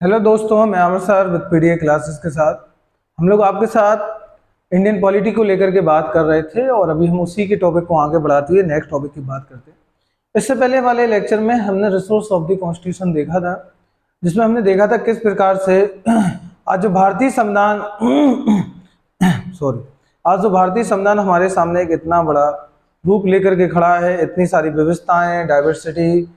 Hello दोस्तों, मैं अमर sir with PDA classes के साथ। हम लोग आपके साथ इंडियन पॉलिटी को लेकर के बात कर रहे थे और अभी हम उसी के टॉपिक को आगे बढ़ाते हुए नेक्स्ट टॉपिक की बात करते हैं। इससे पहले वाले लेक्चर में हमने रिसोर्स ऑफ द कॉन्स्टिट्यूशन देखा था, जिसमें हमने देखा था किस प्रकार से आज जो भारतीय संविधान सॉरी आज जो भारतीय संविधान हमारे सामने एक इतना बड़ा रूप लेकर के खड़ा है, इतनी सारी व्यवस्थाएं, डाइवर्सिटी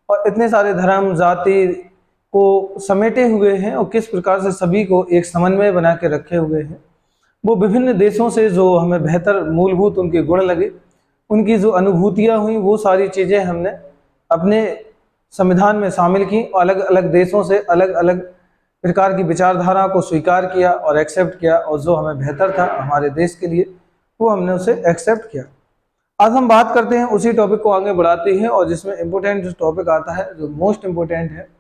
और इतने सारे धर्म जाति को समेटे हुए हैं और किस प्रकार से सभी को एक समन्वय बना के रखे हुए हैं। वो विभिन्न देशों से जो हमें बेहतर मूलभूत उनके गुण लगे, उनकी जो अनुभूतियां हुई, वो सारी चीज़ें हमने अपने संविधान में शामिल की और अलग अलग देशों से अलग अलग प्रकार की विचारधारा को स्वीकार किया और एक्सेप्ट किया, और जो हमें बेहतर था हमारे देश के लिए वो हमने उसे एक्सेप्ट किया। आज हम बात करते हैं उसी टॉपिक को आगे बढ़ाते हैं, और जिसमें इम्पोर्टेंट जो टॉपिक आता है, जो मोस्ट इम्पोर्टेंट है,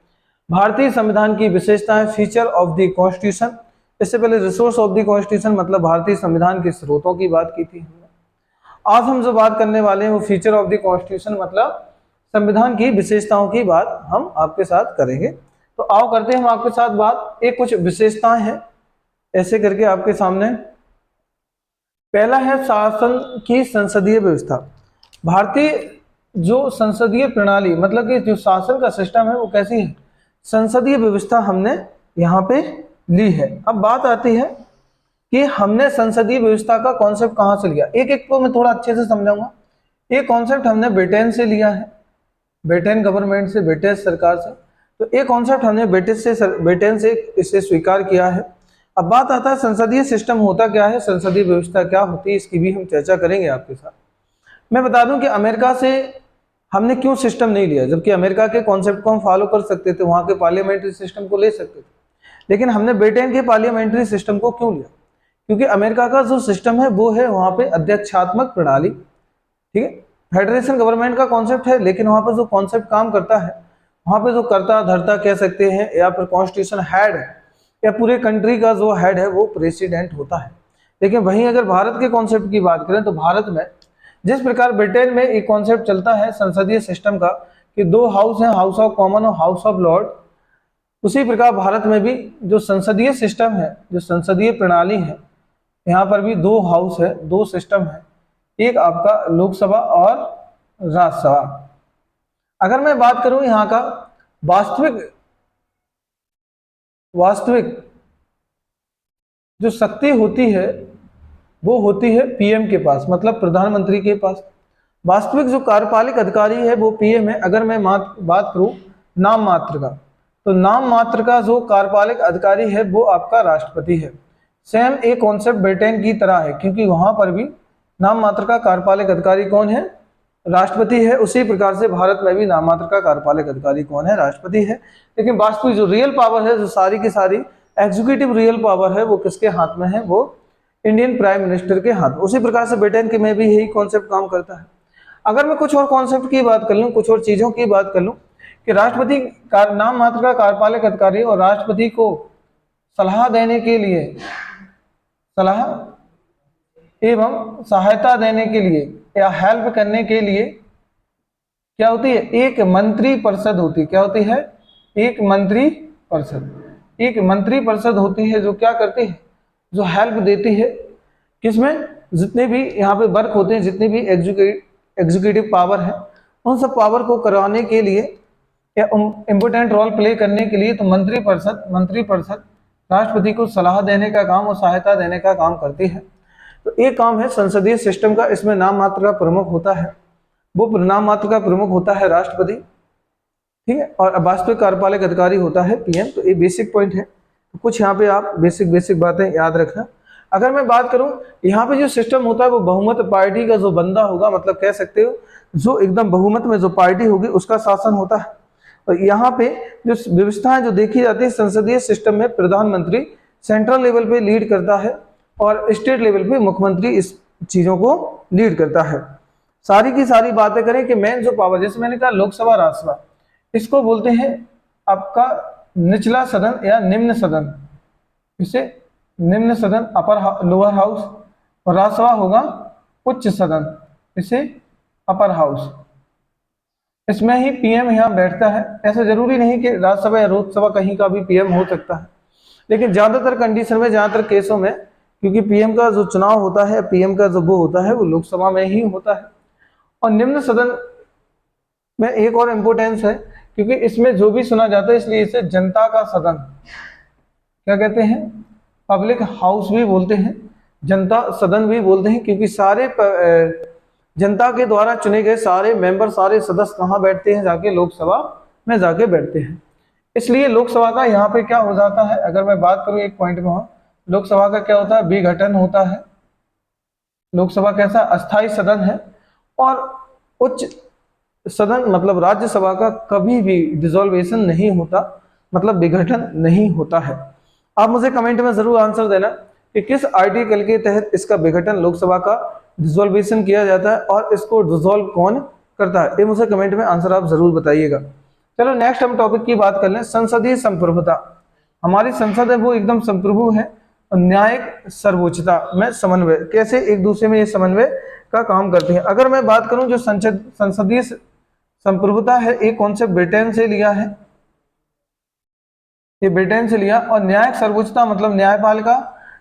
भारतीय संविधान की विशेषताएं, फीचर ऑफ द कॉन्स्टिट्यूशन। इससे पहले रिसोर्स ऑफ द कॉन्स्टिट्यूशन मतलब भारतीय संविधान के स्रोतों की बात की थी हमने। आज हम जो बात करने वाले हैं वो फीचर ऑफ द कॉन्स्टिट्यूशन मतलब संविधान की विशेषताओं की बात हम आपके साथ करेंगे। तो आओ करते हैं हम आपके साथ बात। एक कुछ विशेषताएं हैं ऐसे करके आपके सामने। पहला है शासन की संसदीय व्यवस्था। भारतीय जो संसदीय प्रणाली मतलब कि जो शासन का सिस्टम है वो कैसी है, संसदीय व्यवस्था हमने यहाँ पे ली है। अब बात आती है कि हमने संसदीय व्यवस्था का कॉन्सेप्ट कहाँ से लिया। एक एक को मैं थोड़ा अच्छे से समझाऊंगा। ये कॉन्सेप्ट हमने ब्रिटेन से लिया है, ब्रिटेन गवर्नमेंट से, ब्रिटिश सरकार से। तो ये कॉन्सेप्ट हमने ब्रिटेन से इसे स्वीकार किया है। अब बात आता है संसदीय सिस्टम होता क्या है, संसदीय व्यवस्था क्या होती है, इसकी भी हम चर्चा करेंगे आपके साथ। मैं बता दूं कि अमेरिका से हमने क्यों सिस्टम नहीं लिया, जबकि अमेरिका के कॉन्सेप्ट को हम फॉलो कर सकते थे, वहां के पार्लियामेंट्री सिस्टम को ले सकते थे, लेकिन हमने ब्रिटेन के पार्लियामेंट्री सिस्टम को क्यों लिया? क्योंकि अमेरिका का जो सिस्टम है वो है वहां पे अध्यक्षात्मक प्रणाली, ठीक है। फेडरेशन गवर्नमेंट का कॉन्सेप्ट है, लेकिन वहां पर जो कॉन्सेप्ट काम करता है, वहां पे जो कर्ता धर्ता कह सकते हैं या फिर कॉन्स्टिट्यूशन हेड या पूरे कंट्री का जो हेड है वो प्रेसिडेंट होता है। लेकिन वहीं अगर भारत के कॉन्सेप्ट की बात करें तो भारत में जिस प्रकार ब्रिटेन में एक कॉन्सेप्ट चलता है संसदीय सिस्टम का कि दो हाउस हैं, हाउस ऑफ कॉमन और हाउस ऑफ लॉर्ड, उसी प्रकार भारत में भी जो संसदीय सिस्टम है, जो संसदीय प्रणाली है, यहाँ पर भी दो हाउस है, दो सिस्टम है, एक आपका लोकसभा और राज्यसभा। अगर मैं बात करूं यहाँ का वास्तविक जो शक्ति होती है वो होती है पीएम के पास, मतलब प्रधानमंत्री के पास। वास्तविक जो कार्यपालिक अधिकारी है वो पीएम है। अगर मैं बात करूं नाम मात्र का, तो नाम मात्र का जो कार्यपालिक अधिकारी है वो आपका राष्ट्रपति है। सेम एक कॉन्सेप्ट ब्रिटेन की तरह है, क्योंकि वहां पर भी नाम मात्र का कार्यपालिक अधिकारी कौन है, राष्ट्रपति है। उसी प्रकार से भारत में भी नाम मात्र का कार्यपालिक अधिकारी कौन है, राष्ट्रपति है। लेकिन वास्तविक जो रियल पावर है, जो सारी की सारी एग्जीक्यूटिव रियल पावर है, वो किसके हाथ में है, वो इंडियन प्राइम मिनिस्टर के हाथ। उसी प्रकार से ब्रिटेन के में भी यही कॉन्सेप्ट काम करता है। अगर मैं कुछ और कॉन्सेप्ट की बात कर लूं, कुछ और चीजों की बात कर लूं कि राष्ट्रपति का नाम मात्र का कार्यपालिक अधिकारी और राष्ट्रपति को सलाह देने के लिए, सलाह एवं सहायता देने के लिए या हेल्प करने के लिए क्या होती है, एक मंत्री परिषद होती है। क्या होती है, एक मंत्री परिषद। एक मंत्री परिषद होती है जो क्या करती है, जो हेल्प देती है किसमें, जितने भी यहाँ पे वर्क होते हैं, जितने भी एग्जीक्यूटिव पावर है, उन सब पावर को कराने के लिए या इम्पोर्टेंट रोल प्ले करने के लिए तो मंत्री परिषद राष्ट्रपति को सलाह देने का काम और सहायता देने का काम करती है। तो एक काम है संसदीय सिस्टम का, इसमें नाम मात्र का प्रमुख होता है, वो नाम मात्र का प्रमुख होता है राष्ट्रपति, ठीक है, और वास्तविक कार्यपालिक अधिकारी होता है पीएम। तो ये बेसिक पॉइंट है। तो कुछ यहाँ पे आप बेसिक बातें याद रखना। अगर मैं बात करूं यहाँ पे जो सिस्टम होता है वो बहुमत पार्टी का जो बंदा होगा, मतलब कह सकते हो जो एकदम बहुमत में जो पार्टी होगी उसका शासन होता है। और यहाँ पे जो व्यवस्थाएं जो देखी जाती है संसदीय सिस्टम में, प्रधानमंत्री सेंट्रल लेवल पे लीड करता है और स्टेट लेवल पे मुख्यमंत्री इस चीजों को लीड करता है। सारी की सारी बातें करें कि मेन जो पावर, जैसे मैंने कहा लोकसभा राज्यसभा, इसको बोलते हैं आपका निचला सदन या निम्न सदन। इसे निम्न सदन अपर लोअर हाउस, और राज्यसभा होगा उच्च सदन, इसे अपर हाउस। इसमें ही पीएम यहाँ बैठता है। ऐसा जरूरी नहीं कि राज्यसभा या लोकसभा कहीं का भी पीएम हो सकता है, लेकिन ज्यादातर कंडीशन में, ज्यादातर केसों में, क्योंकि पीएम का जो चुनाव होता है, पीएम का जो वो होता है, वो लोकसभा में ही होता है। और निम्न सदन में एक और इम्पोर्टेंस है, क्योंकि इसमें जो भी सुना जाता है, इसलिए इसे जनता का सदन क्या कहते हैं, पब्लिक हाउस भी बोलते हैं, जनता सदन भी बोलते हैं, क्योंकि सारे जनता के द्वारा चुने गए सारे मेंबर, सारे सदस्य कहाँ बैठते हैं, जाके लोकसभा में जाके बैठते हैं। इसलिए लोकसभा का यहाँ पे क्या हो जाता है, अगर मैं बात करूँ एक पॉइंट में, लोकसभा का क्या होता है, विघटन होता है। लोकसभा कैसा अस्थाई सदन है, और उच्च सदन मतलब राज्यसभा का कभी भी डिसॉल्वेशन नहीं होता, मतलब विघटन नहीं होता है। आप मुझे कमेंट में जरूर आंसर देना कि किस आर्टिकल के तहत इसका विघटन, लोकसभा का डिसॉल्वेशन किया जाता है, और इसको डिसॉल्व कौन करता है, ये मुझे कमेंट में आंसर आप जरूर बताइएगा। चलो नेक्स्ट हम टॉपिक की बात कर लें, संसदीय संप्रभुता। हमारी संसद है वो एकदम संप्रभु है, और न्यायिक सर्वोच्चता में समन्वय, कैसे एक दूसरे में ये समन्वय का काम करते हैं। अगर मैं बात करूं जो संसदीय संप्रभुता है, एक कॉन्सेप्ट ब्रिटेन से लिया है, ये ब्रिटेन से लिया, और न्यायिक सर्वोच्चता मतलब न्यायपालिका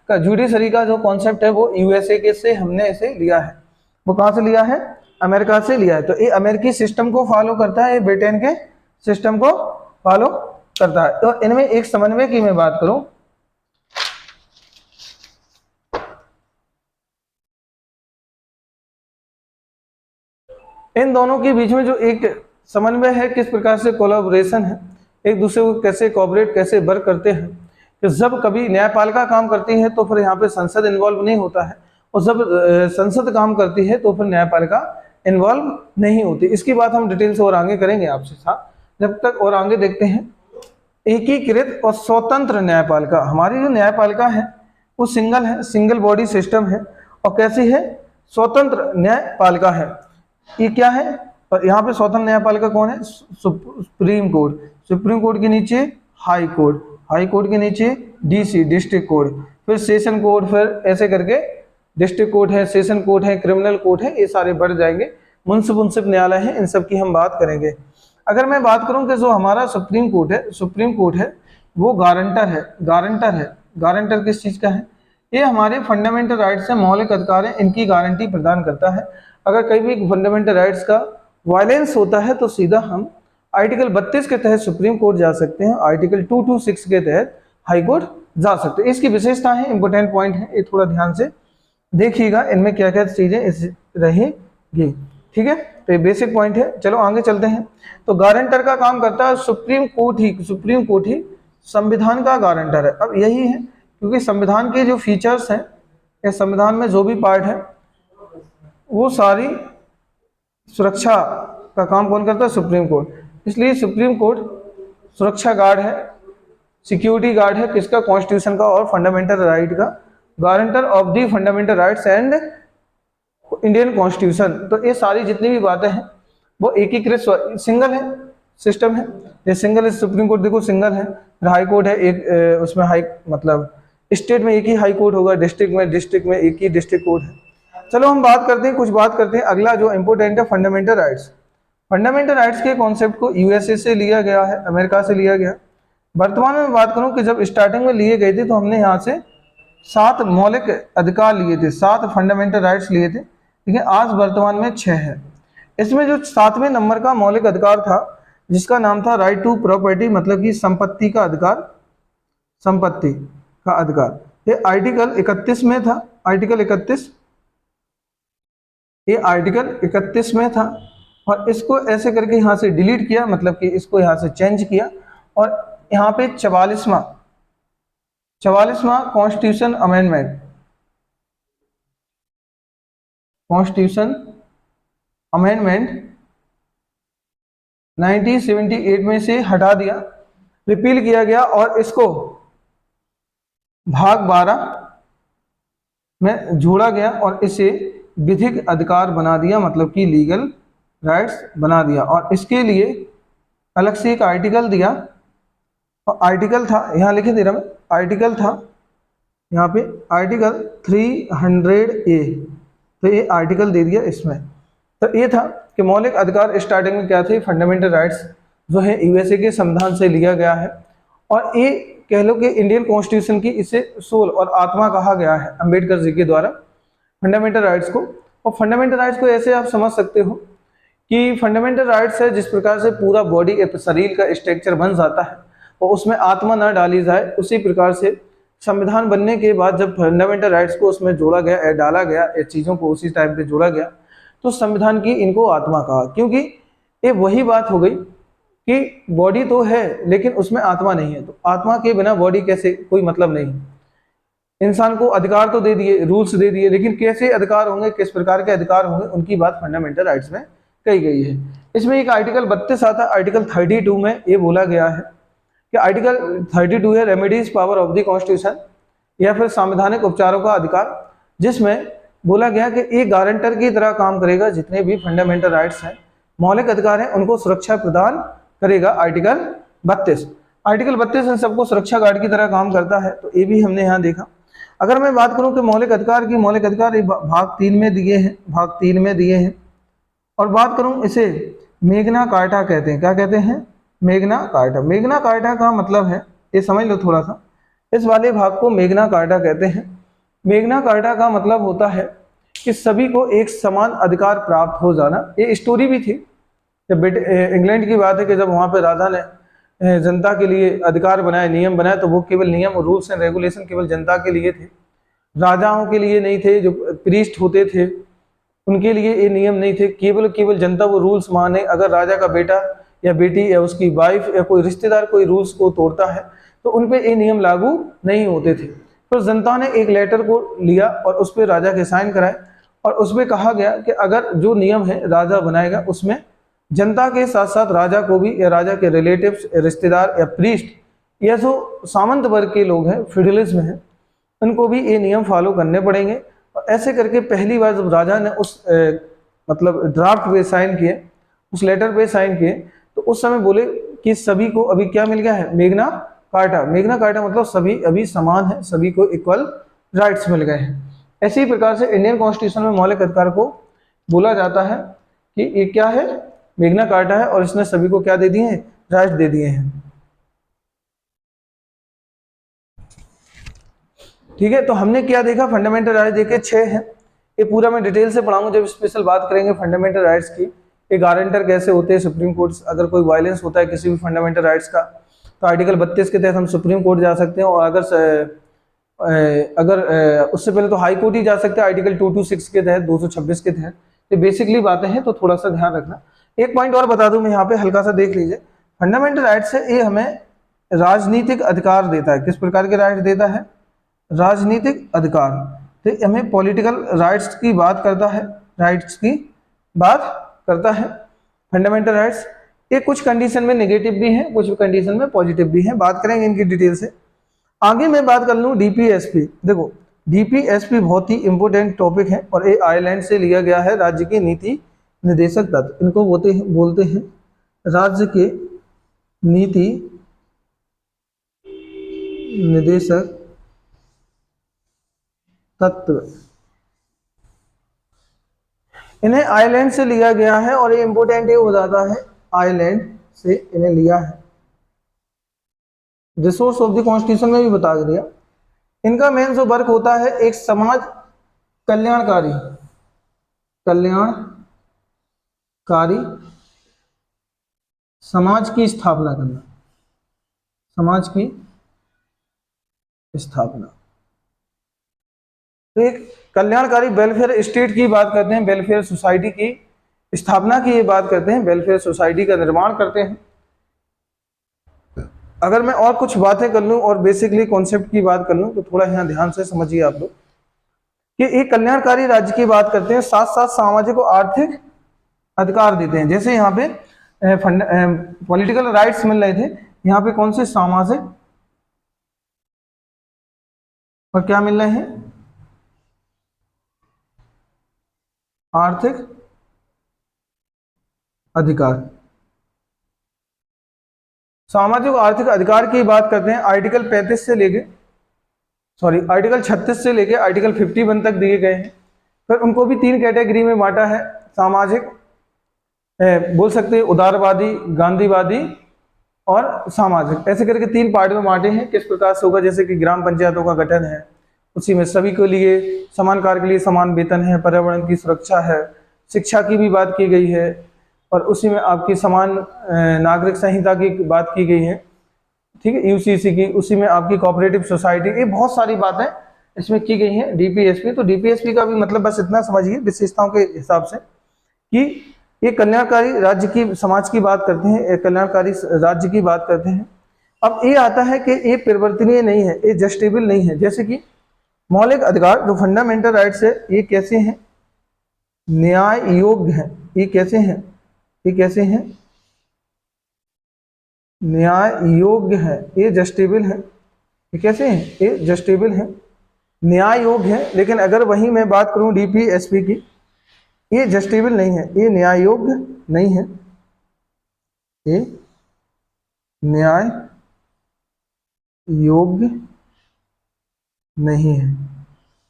का जुडिशरी का जो कॉन्सेप्ट है वो यूएसए के से हमने इसे लिया है। वो कहां से लिया है, अमेरिका से लिया है। तो ये अमेरिकी सिस्टम को फॉलो करता है, ये ब्रिटेन के सिस्टम को फॉलो करता है। तो इनमें एक समन्वय की मैं बात करूं, इन दोनों के बीच में जो एक समन्वय है, किस प्रकार से कोलैबोरेशन है, एक दूसरे को कैसे कोऑपरेट, कैसे वर्क करते हैं, कि जब कभी न्यायपालिका काम करती है तो फिर यहाँ पे संसद इन्वॉल्व नहीं होता है, और जब संसद काम करती है तो फिर न्यायपालिका इन्वॉल्व नहीं होती। इसकी बात हम डिटेल से और आगे करेंगे आपसे साथ, जब तक और आगे देखते हैं। एकीकृत और स्वतंत्र न्यायपालिका, हमारी जो न्यायपालिका है वो सिंगल है, सिंगल बॉडी सिस्टम है, और कैसी है, स्वतंत्र न्यायपालिका है। ये क्या है, और यहाँ पे स्वतंत्र न्यायपालिका कौन है, सुप्रीम कोर्ट, सुप्रीम कोर्ट के नीचे हाई कोर्ट, हाई कोर्ट के नीचे डीसी डिस्ट्रिक्ट कोर्ट, फिर सेशन कोर्ट, फिर ऐसे करके डिस्ट्रिक्ट कोर्ट है, सेशन कोर्ट है, क्रिमिनल कोर्ट है, ये सारे बढ़ जाएंगे, मुंसिफ न्यायालय है, इन सब की हम बात करेंगे। अगर मैं बात करूं कि जो हमारा सुप्रीम कोर्ट है, सुप्रीम कोर्ट है वो गारंटर है, गारंटर है। गारंटर किस चीज का है, ये हमारे फंडामेंटल राइट्स है, मौलिक अधिकार है, इनकी गारंटी प्रदान करता है। अगर कहीं भी फंडामेंटल राइट्स का वायलेंस होता है तो सीधा हम आर्टिकल 32 के तहत सुप्रीम कोर्ट जा सकते हैं, आर्टिकल 226 के तहत हाई कोर्ट जा सकते हैं। इसकी विशेषता है, इंपोर्टेंट पॉइंट है, ये थोड़ा ध्यान से देखिएगा, इनमें क्या क्या चीजें रहेगी, ठीक है। तो ये बेसिक पॉइंट है। चलो आगे चलते हैं। तो गारंटर का काम करता है सुप्रीम कोर्ट ही, सुप्रीम कोर्ट ही संविधान का गारंटर है। अब यही है, क्योंकि संविधान के जो फीचर्स हैं, या संविधान में जो भी पार्ट है, वो सारी सुरक्षा का काम कौन करता है, सुप्रीम कोर्ट। इसलिए सुप्रीम कोर्ट सुरक्षा गार्ड है, सिक्योरिटी गार्ड है, किसका, कॉन्स्टिट्यूशन का और फंडामेंटल राइट का, guarantor of the fundamental rights and Indian constitution. तो ये सारी जितनी भी बातें हैं वो एकीकृत सिंगल है, सिस्टम है, ये सिंगल है। सुप्रीम कोर्ट देखो सिंगल है, हाई कोर्ट है एक, उसमें हाई मतलब स्टेट में एक ही हाई कोर्ट होगा, डिस्ट्रिक्ट में एक ही डिस्ट्रिक्ट कोर्ट है। चलो हम बात करते हैं, कुछ बात करते हैं। अगला जो इंपोर्टेंट है, फंडामेंटल राइट्स। फंडामेंटल राइट्स के कॉन्सेप्ट को यूएसए से लिया गया है, अमेरिका से लिया गया। वर्तमान में बात करूं कि जब स्टार्टिंग में लिए गए थे तो हमने यहाँ से 7 मौलिक अधिकार लिए थे, 7 फंडामेंटल राइट्स लिए थे, ठीक है। आज वर्तमान में 6 है। इसमें जो 7वें नंबर का मौलिक अधिकार था, जिसका नाम था राइट टू प्रॉपर्टी, मतलब कि संपत्ति का अधिकार, संपत्ति का अधिकार, ये आर्टिकल 31 में था, आर्टिकल 31, ये आर्टिकल 31 में था। और इसको ऐसे करके यहाँ से डिलीट किया, मतलब कि इसको यहाँ से चेंज किया, और यहाँ पे 44वां कॉन्स्टिट्यूशन अमेंडमेंट, कॉन्स्टिट्यूशन अमेंडमेंट 1978 में से हटा दिया, रिपील किया गया, और इसको भाग 12 में जोड़ा गया, और इसे विधिक अधिकार बना दिया, मतलब कि लीगल राइट्स बना दिया। और इसके लिए अलग से एक आर्टिकल दिया, और आर्टिकल था, यहाँ लिखे दे रहा मैं, आर्टिकल था यहाँ पे आर्टिकल 300A, तो ये आर्टिकल दे दिया इसमें। तो ये था कि मौलिक अधिकार स्टार्टिंग में क्या थे, फंडामेंटल राइट्स जो है यूएसए के संविधान से लिया गया है, और ये कह लो कि इंडियन कॉन्स्टिट्यूशन की इसे सोल और आत्मा कहा गया है अंबेडकर जी के द्वारा फंडामेंटल राइट्स को। और फंडामेंटल राइट्स को ऐसे आप समझ सकते हो कि फंडामेंटल राइट्स है जिस प्रकार से पूरा बॉडी शरीर का स्ट्रक्चर बन जाता है और उसमें आत्मा ना डाली जाए, उसी प्रकार से संविधान बनने के बाद जब फंडामेंटल राइट्स को उसमें जोड़ा गया, डाला गया, चीज़ों को उसी टाइम पे जोड़ा गया, तो संविधान की इनको आत्मा कहा, क्योंकि ये वही बात हो गई कि बॉडी तो है लेकिन उसमें आत्मा नहीं है, तो आत्मा के बिना बॉडी कैसे, कोई मतलब नहीं। इंसान को अधिकार तो दे दिए, रूल्स दे दिए, लेकिन कैसे अधिकार होंगे, किस प्रकार के अधिकार होंगे, उनकी बात फंडामेंटल राइट्स में कही गई है। इसमें एक आर्टिकल 32 आता है, आर्टिकल 32 में ये बोला गया है कि आर्टिकल 32 है remedies power of the constitution, या फिर संवैधानिक उपचारों का अधिकार, जिसमें बोला गया कि एक गारंटर की तरह काम करेगा, जितने भी फंडामेंटल राइट्स हैं, मौलिक अधिकार हैं, उनको सुरक्षा प्रदान करेगा। आर्टिकल 32 इन सबको सुरक्षा गार्ड की तरह काम करता है, तो ये भी हमने यहाँ देखा। अगर मैं बात करूं कि मौलिक अधिकार की, मौलिक अधिकार भाग 3 में दिए हैं, भाग 3 में दिए हैं, और बात करूं इसे मेगना कार्टा कहते हैं। क्या कहते हैं? मेगना कार्टा। मेगना कार्टा का मतलब है, ये समझ लो थोड़ा सा, इस वाले भाग को मेगना कार्टा कहते हैं। मेगना कार्टा का मतलब होता है कि सभी को एक समान अधिकार प्राप्त हो जाना। ये स्टोरी भी थी जब इंग्लैंड की बात है कि जब वहाँ पे राजा ने जनता के लिए अधिकार बनाए, नियम बनाए, तो वो केवल नियम, रूल्स एंड रेगुलेशन केवल जनता के लिए थे, राजाओं के लिए नहीं थे। जो प्रीस्ट होते थे उनके लिए ये नियम नहीं थे, केवल जनता वो रूल्स माने। अगर राजा का बेटा या बेटी या उसकी वाइफ या कोई रिश्तेदार कोई रूल्स को तोड़ता है तो उन पे ये नियम लागू नहीं होते थे। तो जनता ने एक लेटर को लिया और उस पर राजा के साइन कराए, और उसमें कहा गया कि अगर जो नियम है राजा बनाएगा, उसमें जनता के साथ साथ राजा को भी, या राजा के रिलेटिव्स, रिश्तेदार या प्रीस्ट, या जो सामंत वर्ग के लोग हैं, फ्यूडलिज्म है, उनको भी ये नियम फॉलो करने पड़ेंगे। और ऐसे करके पहली बार जब राजा ने उस मतलब ड्राफ्ट पे साइन किए, उस लेटर पे साइन किए, तो उस समय बोले कि सभी को अभी क्या मिल गया है? मेगना कार्टा। मेगना कार्टा मतलब सभी अभी समान है, सभी को इक्वल राइट्स मिल गए हैं। ऐसे ही प्रकार से इंडियन कॉन्स्टिट्यूशन में मौलिक अधिकार को बोला जाता है कि ये क्या है? मेगना कार्टा है, और इसने सभी को क्या दे दिए हैं? राइट्स दे दिए हैं। ठीक है, तो हमने क्या देखा? फंडामेंटल राइट्स देखे 6 हैं। ये पूरा मैं डिटेल से पढ़ाऊंगा जब स्पेशल बात करेंगे फंडामेंटल राइट्स की। ये गारंटर कैसे होते हैं सुप्रीम कोर्ट, अगर कोई वायलेंस होता है किसी भी फंडामेंटल राइट्स का, तो आर्टिकल 32 के तहत हम सुप्रीम कोर्ट जा सकते हैं, और अगर उससे पहले तो हाई कोर्ट ही जा सकते हैं आर्टिकल 226 के तहत, 226 के तहत। तो बेसिकली बातें हैं, तो थोड़ा सा ध्यान रखना। एक पॉइंट और बता दूं मैं यहाँ पे, हल्का सा देख लीजिए। फंडामेंटल राइट्स है, ये हमें राजनीतिक अधिकार देता है। किस प्रकार के राइट्स देता है? राजनीतिक अधिकार। तो हमें पॉलिटिकल राइट्स की बात करता है, राइट्स की बात करता है फंडामेंटल राइट्स। ये कुछ कंडीशन में नेगेटिव भी हैं, कुछ कंडीशन में पॉजिटिव भी हैं, बात करेंगे इनकी डिटेल से। आगे मैं बात कर लूँ डीपीएसपी। देखो डीपीएसपी बहुत ही इंपॉर्टेंट टॉपिक है, और ये आयरलैंड से लिया गया है। राज्य की नीति निर्देशक तत्व, इनको बोलते हैं राज्य के नीति निर्देशक तत्व। इन्हें आयरलैंड से लिया गया है, और ये इंपोर्टेंट ये हो जाता है, आयरलैंड से इन्हें लिया है। रिसोर्स ऑफ द कॉन्स्टिट्यूशन में भी बता दिया। इनका मेन जो वर्क होता है, एक समाज कल्याणकारी समाज की स्थापना करना, समाज की स्थापना। तो एक कल्याणकारी वेलफेयर स्टेट की बात करते हैं, वेलफेयर सोसाइटी की स्थापना की ये बात करते हैं, वेलफेयर सोसाइटी का निर्माण करते हैं। अगर मैं और कुछ बातें कर लूं और बेसिकली कॉन्सेप्ट की बात कर लूं, तो थोड़ा यहाँ ध्यान से समझिए आप लोग कि एक कल्याणकारी राज्य की बात करते हैं, साथ साथ सामाजिक और आर्थिक अधिकार देते हैं। जैसे यहाँ पे पॉलिटिकल राइट्स मिल रहे थे, यहाँ पे कौन से? सामाजिक और क्या मिल रहे हैं? आर्थिक अधिकार। सामाजिक और आर्थिक अधिकार की बात करते हैं, आर्टिकल 36 से लेके आर्टिकल 36 से लेके आर्टिकल 51 तक दिए गए हैं। फिर उनको भी 3 कैटेगरी में बांटा है, सामाजिक, बोल सकते हैं उदारवादी, गांधीवादी और सामाजिक, ऐसे करके 3 पार्ट में बांटे हैं। किस प्रकार से होगा, जैसे कि ग्राम पंचायतों का गठन है, उसी में सभी के लिए समान कार्य के लिए समान वेतन है, पर्यावरण की सुरक्षा है, शिक्षा की भी बात की गई है, और उसी में आपकी समान नागरिक संहिता की बात की गई है, ठीक है, यूसीसी की, उसी में आपकी कोऑपरेटिव सोसाइटी, ये बहुत सारी बातें इसमें की गई हैं। डीपीएसपी, तो डीपीएसपी का भी मतलब बस इतना समझिए विशेषताओं के हिसाब से कि ये कल्याणकारी राज्य की, समाज की बात करते हैं, एक कल्याणकारी राज्य की बात करते हैं। अब ये आता है कि ये परिवर्तनीय नहीं है, ये जस्टेबल नहीं है। जैसे कि मौलिक अधिकार जो फंडामेंटल राइट्स है, ये कैसे हैं, न्याय योग्य है। ये कैसे हैं, ये कैसे हैं, न्याय योग्य है, ये जस्टेबल है। ये कैसे हैं, ये जस्टेबल है, न्याय योग्य है। लेकिन अगर वहीं मैं बात करूं डीपीएसपी की, ये जस्टेबल नहीं है, ये न्याय योग्य नहीं है, ये न्याय योग्य नहीं है।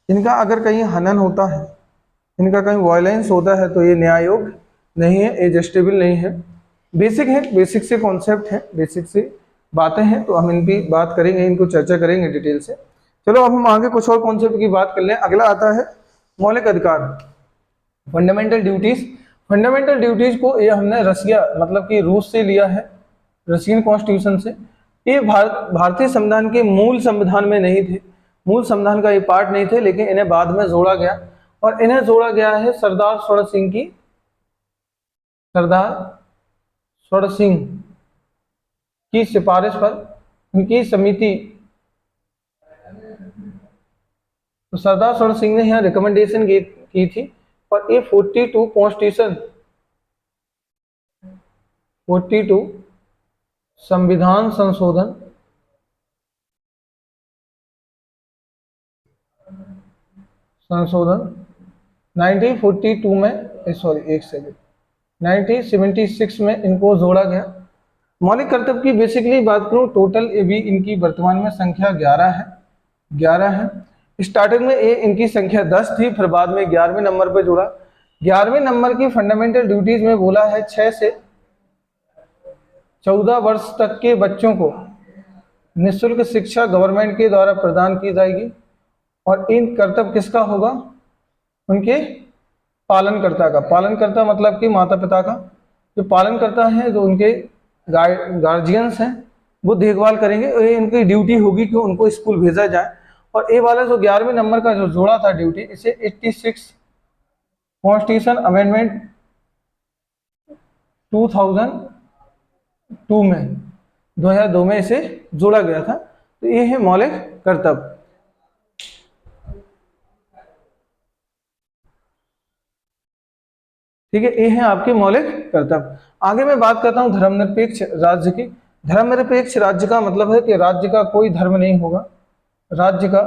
इनका अगर कहीं हनन होता है, इनका कहीं वायलेंस होता है, तो ये न्याय योग्य नहीं है, ये जस्टेबल नहीं है। बेसिक है, बेसिक से कॉन्सेप्ट है, बेसिक से बातें हैं, तो हम इनकी बात करेंगे, इनको चर्चा करेंगे डिटेल से। चलो अब हम आगे कुछ और कॉन्सेप्ट की बात कर लें। अगला आता है मौलिक अधिकार, फंडामेंटल ड्यूटीज। फंडामेंटल ड्यूटीज को ये हमने रसिया मतलब कि रूस से लिया है, रशियन कॉन्स्टिट्यूशन से। ये भारतीय संविधान के मूल संविधान में नहीं थे, मूल संविधान का ये पार्ट नहीं थे, लेकिन इन्हें बाद में जोड़ा गया, और इन्हें जोड़ा गया है सरदार स्वर्ण सिंह की, सरदार स्वर्ण सिंह की सिफारिश पर, उनकी समिति, तो सरदार स्वर्ण सिंह ने यहाँ रिकमेंडेशन की थी। और ये 42 कॉन्स्टिट्यूशन, 42 संविधान संशोधन, संशोधन 1942 में, सॉरी एक सेकेंड, 1976 में इनको जोड़ा गया। मौलिक कर्तव्य की बेसिकली बात करूं, टोटल ये भी इनकी वर्तमान में संख्या 11 है, 11 है। स्टार्टिंग में ये इनकी संख्या 10 थी, फिर बाद में 11वें नंबर पे जुड़ा। 11वें नंबर की फंडामेंटल ड्यूटीज में बोला है 6 से 14 वर्ष तक के बच्चों को निःशुल्क शिक्षा गवर्नमेंट के द्वारा प्रदान की जाएगी, और इन कर्तव्य किसका होगा, उनके पालनकर्ता का। पालनकर्ता मतलब कि माता पिता का, जो पालनकर्ता है, जो उनके गार्जियंस हैं, वो देखभाल करेंगे, और ये इनकी ड्यूटी होगी कि उनको स्कूल भेजा जाए। और ये वाला जो 11वें नंबर का जो जोड़ा था ड्यूटी, इसे 86 कॉन्स्टिट्यूशन अमेंडमेंट 2002 में, 2002 में इसे जोड़ा गया था। तो ये है मौलिक कर्तव्य। ठीक है, ये है आपके मौलिक कर्तव्य। आगे मैं बात करता हूं धर्मनिरपेक्ष राज्य की। धर्मनिरपेक्ष राज्य का मतलब है कि राज्य का कोई धर्म नहीं होगा, राज्य का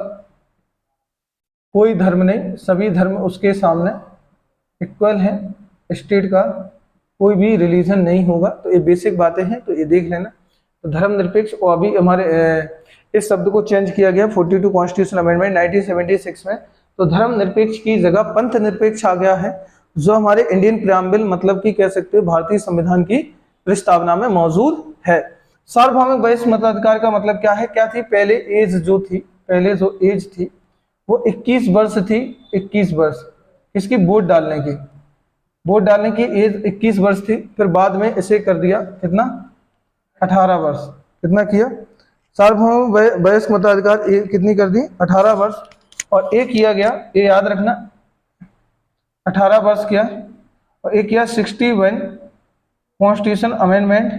कोई धर्म नहीं, सभी धर्म उसके सामने इक्वल है, स्टेट का कोई भी रिलीजन नहीं होगा। तो ये बेसिक बातें हैं, तो ये देख लेना। तो धर्मनिरपेक्ष, और अभी हमारे इस शब्द को चेंज किया गया 42 कॉन्स्टिट्यूशन अमेंडमेंट 1976 में। तो धर्मनिरपेक्ष की जगह पंथ निरपेक्ष आ गया है, जो हमारे इंडियन प्रियम्बल मतलब कि कह सकते हो भारतीय संविधान की प्रस्तावना में मौजूद है। सार्वभौमिक वयस्क मताधिकार का मतलब क्या है, क्या थी पहले एज जो थी, पहले जो एज थी वो 21 वर्ष थी, 21 वर्ष इसकी वोट डालने की, वोट डालने की एज 21 वर्ष थी। फिर बाद में इसे कर दिया कितना, 18 वर्ष। कितना किया, सार्वभौमिक वयस्क मताधिकार कितनी कर दी, 18 वर्ष। और एक किया गया, ये याद रखना, 18 वर्ष किया, और एक किया 61 कॉन्स्टिट्यूशन अमेंडमेंट,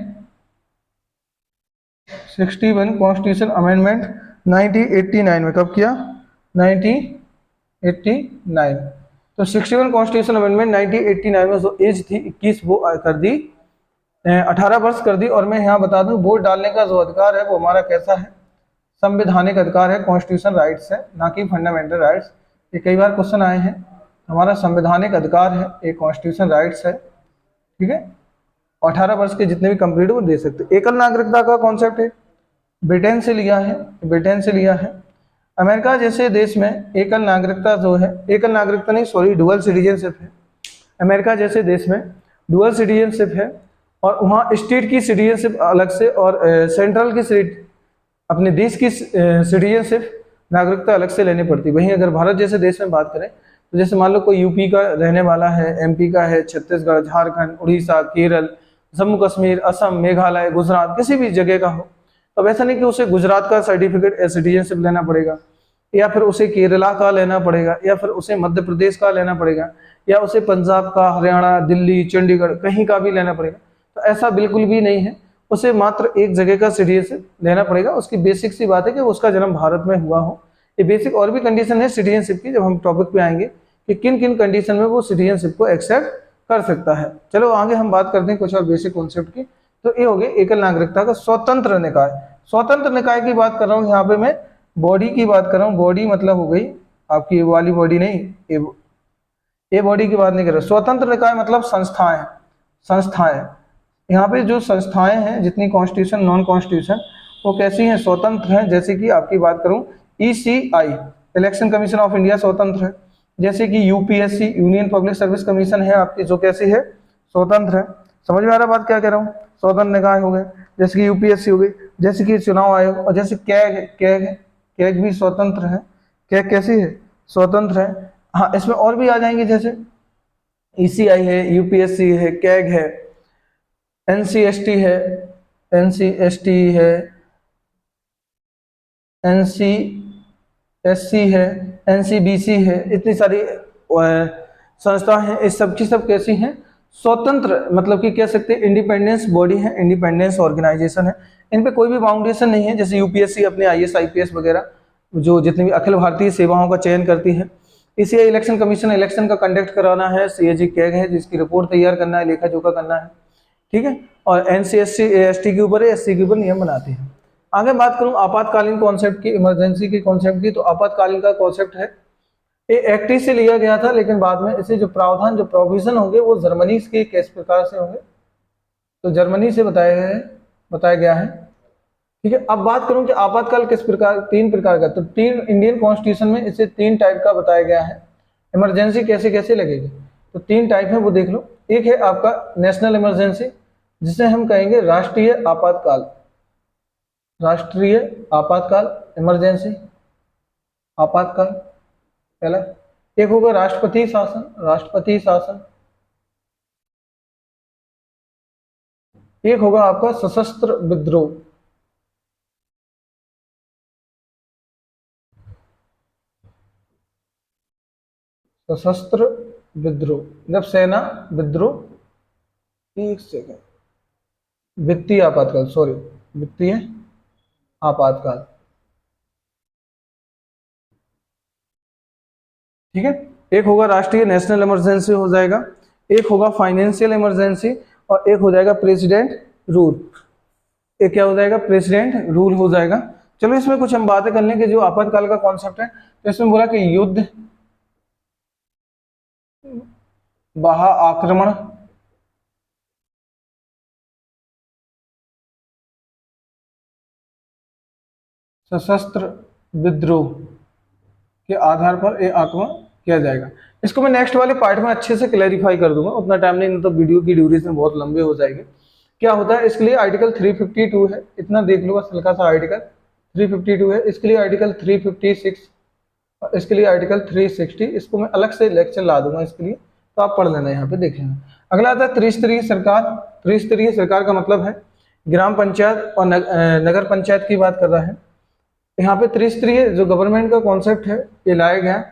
61 कॉन्स्टिट्यूशन अमेंडमेंट 1989 में। कब किया, 1989। तो 61 कॉन्स्टिट्यूशन अमेंडमेंट 1989 में जो एज थी 21 वो कर दी, 18 वर्ष कर दी। और मैं यहाँ बता दूं, वोट डालने का जो अधिकार है वो हमारा कैसा है, संवैधानिक अधिकार है, कॉन्स्टिट्यूशन राइट्स है, ना कि फंडामेंटल राइट्स। ये कई बार क्वेश्चन आए हैं, हमारा संवैधानिक अधिकार है, एक कॉन्स्टिट्यूशन राइट्स है, ठीक है। 18 वर्ष के जितने भी कंप्लीट वो दे सकते। एकल नागरिकता का कॉन्सेप्ट है, ब्रिटेन से लिया है, ब्रिटेन से लिया है। अमेरिका जैसे देश में एकल नागरिकता जो है, एकल नागरिकता नहीं सॉरी डुअल सिटीजनशिप है, अमेरिका जैसे देश में डुअल सिटीजनशिप है और वहाँ स्टेट की सिटीजनशिप अलग से और सेंट्रल की अपने देश की सिटीजनशिप नागरिकता अलग से लेनी पड़ती है। वहीं अगर भारत जैसे देश में बात करें तो जैसे मान लो कोई यूपी का रहने वाला है, एमपी का है, छत्तीसगढ़, झारखंड, उड़ीसा, केरल, जम्मू कश्मीर, असम, मेघालय, गुजरात, किसी भी जगह का हो, तो ऐसा नहीं कि उसे गुजरात का सर्टिफिकेट सिटीजनशिप लेना पड़ेगा, या फिर उसे केरला का लेना पड़ेगा, या फिर उसे मध्य प्रदेश का लेना पड़ेगा, या उसे पंजाब का, हरियाणा, दिल्ली, चंडीगढ़ कहीं का भी लेना पड़ेगा। तो ऐसा बिल्कुल भी नहीं है, उसे मात्र एक जगह का सिटीजनशिप लेना पड़ेगा। उसकी बेसिक सी बात है कि उसका जन्म भारत में हुआ हो। ये बेसिक और भी कंडीशन है सिटीजनशिप की, जब हम टॉपिक पे आएंगे कि किन किन कंडीशन में वो सिटीजनशिप को एक्सेप्ट कर सकता है। चलो आगे हम बात करते हैं कुछ और बेसिक कॉन्सेप्ट की। तो ये हो गई एकल नागरिकता का स्वतंत्र निकाय। स्वतंत्र निकाय की बात कर रहा हूँ यहाँ पे मैं, बॉडी की बात कर रहा हूँ। बॉडी मतलब हो गई आपकी ये वाली बॉडी नहीं, ये बॉडी की बात नहीं कर रहा। स्वतंत्र निकाय मतलब संस्थाएं, संस्थाएं। यहाँ पे जो संस्थाएं हैं जितनी कॉन्स्टिट्यूशन, नॉन कॉन्स्टिट्यूशन, वो कैसी हैं? स्वतंत्र हैं। जैसे कि आपकी बात करूं ECI, election commission of India, स्वतंत्र है। जैसे कि UPSC, union public service commission है आपकी, जो कैसी है? स्वतंत्र है। समझ में आ रहा बात क्या कह रहा हूँ? स्वतंत्र निकाय हो गए, जैसे कि UPSC हो गई, जैसे कि चुनाव आयोग, और जैसे कैग भी स्वतंत्र है। कैग कैसी है? स्वतंत्र है। हाँ, इसमें और भी आ जाएंगे, जैसे ECI है, UPSC है, कैग है, NCST है, NCSC है, NCBC है, इतनी सारी संस्था हैं। इस सब की सब कैसी हैं? स्वतंत्र, मतलब कि कह सकते हैं इंडिपेंडेंस बॉडी है, इंडिपेंडेंस ऑर्गेनाइजेशन है। इन पे कोई भी बाउंडेशन नहीं है। जैसे UPSC अपने IAS IPS वगैरह जो जितनी भी अखिल भारतीय सेवाओं का चयन करती है। ECI इलेक्शन कमीशन, इलेक्शन का कंडक्ट कराना है। CAG कैग है, जिसकी रिपोर्ट तैयार करना है, लेखा जोखा करना है, ठीक है। और NCSC AST के ऊपर, SC के ऊपर नियम बनाती है। आगे बात करूं आपातकालीन कॉन्सेप्ट की, इमरजेंसी के कॉन्सेप्ट की, तो आपातकालीन का कॉन्सेप्ट है, ये एक्ट से लिया गया था, लेकिन बाद में इसे जो प्रावधान, जो प्रोविजन होंगे वो जर्मनी के किस प्रकार से होंगे, तो जर्मनी से बताया गया है, ठीक है। अब बात करूं कि आपातकाल किस प्रकार, 3 प्रकार का, तो 3 इंडियन कॉन्स्टिट्यूशन में इसे 3 टाइप का बताया गया है। इमरजेंसी कैसे कैसे लगेगी, तो 3 टाइप है, वो देख लो। एक है आपका नेशनल इमरजेंसी, जिसे हम कहेंगे राष्ट्रीय आपातकाल, राष्ट्रीय आपातकाल, इमरजेंसी आपातकाल पहला। एक होगा राष्ट्रपति शासन, राष्ट्रपति शासन। एक होगा आपका सशस्त्र विद्रोह, सशस्त्र विद्रोह, जब सेना विद्रोह, एक सेकेंड, वित्तीय आपातकाल, सॉरी, वित्तीय आपातकाल, ठीक है। एक होगा राष्ट्रीय नेशनल इमरजेंसी हो जाएगा, एक होगा फाइनेंशियल इमरजेंसी, और एक हो जाएगा प्रेसिडेंट रूल। एक क्या हो जाएगा? प्रेसिडेंट रूल हो जाएगा। चलो इसमें कुछ हम बातें कर लें कि जो आपातकाल का कॉन्सेप्ट है, तो इसमें बोला कि युद्ध, बाह्य आक्रमण, सशस्त्र विद्रोह के आधार पर ये आक्रमण किया जाएगा। इसको मैं नेक्स्ट वाले पार्ट में अच्छे से क्लैरिफाई कर दूंगा, उतना टाइम नहीं, तो वीडियो की ड्यूरेशन बहुत लंबे हो जाएगी। क्या होता है इसके लिए? आर्टिकल 352 है, इतना देख लो बस, हल्का सा आर्टिकल 352 है। इसके लिए आर्टिकल 356, और इसके लिए आर्टिकल 360। इसको मैं अलग से लेक्चर ला दूंगा इसके लिए, तो आप पढ़ लेना, यहाँ पे देख लेना। अगला आता है त्रिस्तरीय सरकार। त्रिस्तरीय सरकार का मतलब है ग्राम पंचायत और नगर पंचायत की बात कर रहा है। यहाँ पे त्रिस्तरीय जो गवर्नमेंट का कॉन्सेप्ट है, ये लाया गया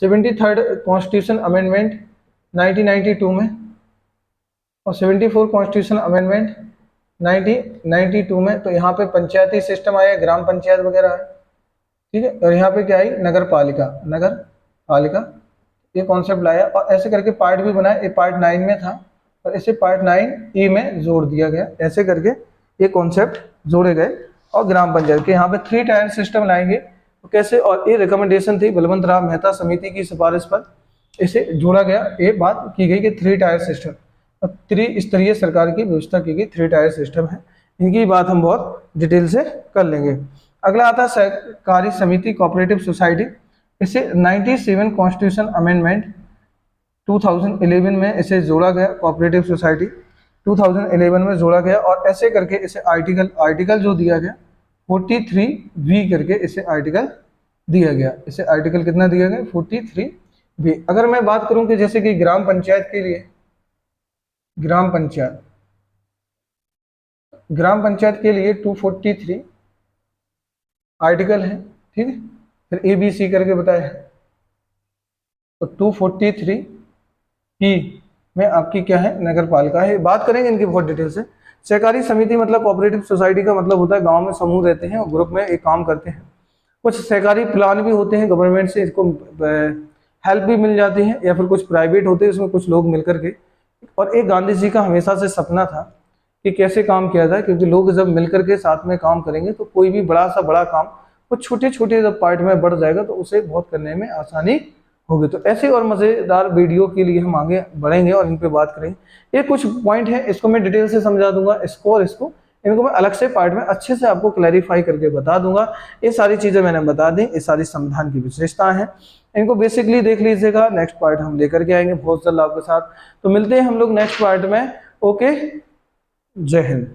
73rd कॉन्स्टिट्यूशन अमेंडमेंट 1992 में, और 74 कॉन्स्टिट्यूशन अमेंडमेंट 1992 में। तो यहाँ पे पंचायती सिस्टम आया, ग्राम पंचायत वगैरह है, ठीक है। और यहाँ पे क्या आई? नगर पालिका, नगर पालिका, ये कॉन्सेप्ट लाया, और ऐसे करके पार्ट भी बनाया। ये पार्ट 9 में था, और इसे पार्ट 9E में जोड़ दिया गया। ऐसे करके ये कॉन्सेप्ट जोड़े गए, और ग्राम पंचायत के यहाँ पे 3 टायर सिस्टम लाएंगे, तो कैसे? और ये रिकमेंडेशन थी बलवंत राव मेहता समिति की सिफारिश पर इसे जोड़ा गया। ये बात की गई कि 3 टायर सिस्टम, और त्रिस्तरीय सरकार की व्यवस्था की गई, 3 टायर सिस्टम है। इनकी बात हम बहुत डिटेल से कर लेंगे। अगला आता है सहकारी समिति, कोऑपरेटिव सोसाइटी। इसे 97 कॉन्स्टिट्यूशन अमेंडमेंट 2011 में इसे जोड़ा गया, कोऑपरेटिव सोसाइटी 2011 में जोड़ा गया और ऐसे करके इसे आर्टिकल जो दिया गया 43B करके इसे आर्टिकल दिया गया। इसे आर्टिकल कितना दिया गया 43B। अगर मैं बात करूं कि जैसे कि ग्राम पंचायत के लिए, ग्राम पंचायत के लिए 243 आर्टिकल है, ठीक है। फिर ABC करके बताया है, तो 243P में आपकी क्या है, नगर पालिका है। बात करेंगे इनकी बहुत डिटेल से। सहकारी समिति मतलब कोऑपरेटिव सोसाइटी का मतलब होता है गांव में समूह रहते हैं और ग्रुप में एक काम करते हैं। कुछ सहकारी प्लान भी होते हैं गवर्नमेंट से, इसको हेल्प भी मिल जाती है, या फिर कुछ प्राइवेट होते हैं उसमें कुछ लोग मिलकर के। और एक गांधी जी का हमेशा से सपना था कि कैसे काम किया जाए, क्योंकि लोग जब मिलकर के साथ में काम करेंगे तो कोई भी बड़ा सा बड़ा काम वो छोटे छोटे जब पार्ट में बढ़ जाएगा तो उसे बहुत करने में आसानी होगी। तो ऐसे और मज़ेदार वीडियो के लिए हम आगे बढ़ेंगे और इन पे बात करेंगे। ये कुछ पॉइंट है, इसको मैं डिटेल से समझा दूंगा, इसको और इसको, इनको मैं अलग से पार्ट में अच्छे से आपको क्लैरिफाई करके बता दूंगा। ये सारी चीज़ें मैंने बता दी, ये सारी संविधान की विशेषताएं हैं, इनको बेसिकली देख लीजिएगा। नेक्स्ट पार्ट हम लेकर के आएंगे बहुत जल्द आपके साथ। तो मिलते हैं हम लोग नेक्स्ट पार्ट में। ओके, जय हिंद।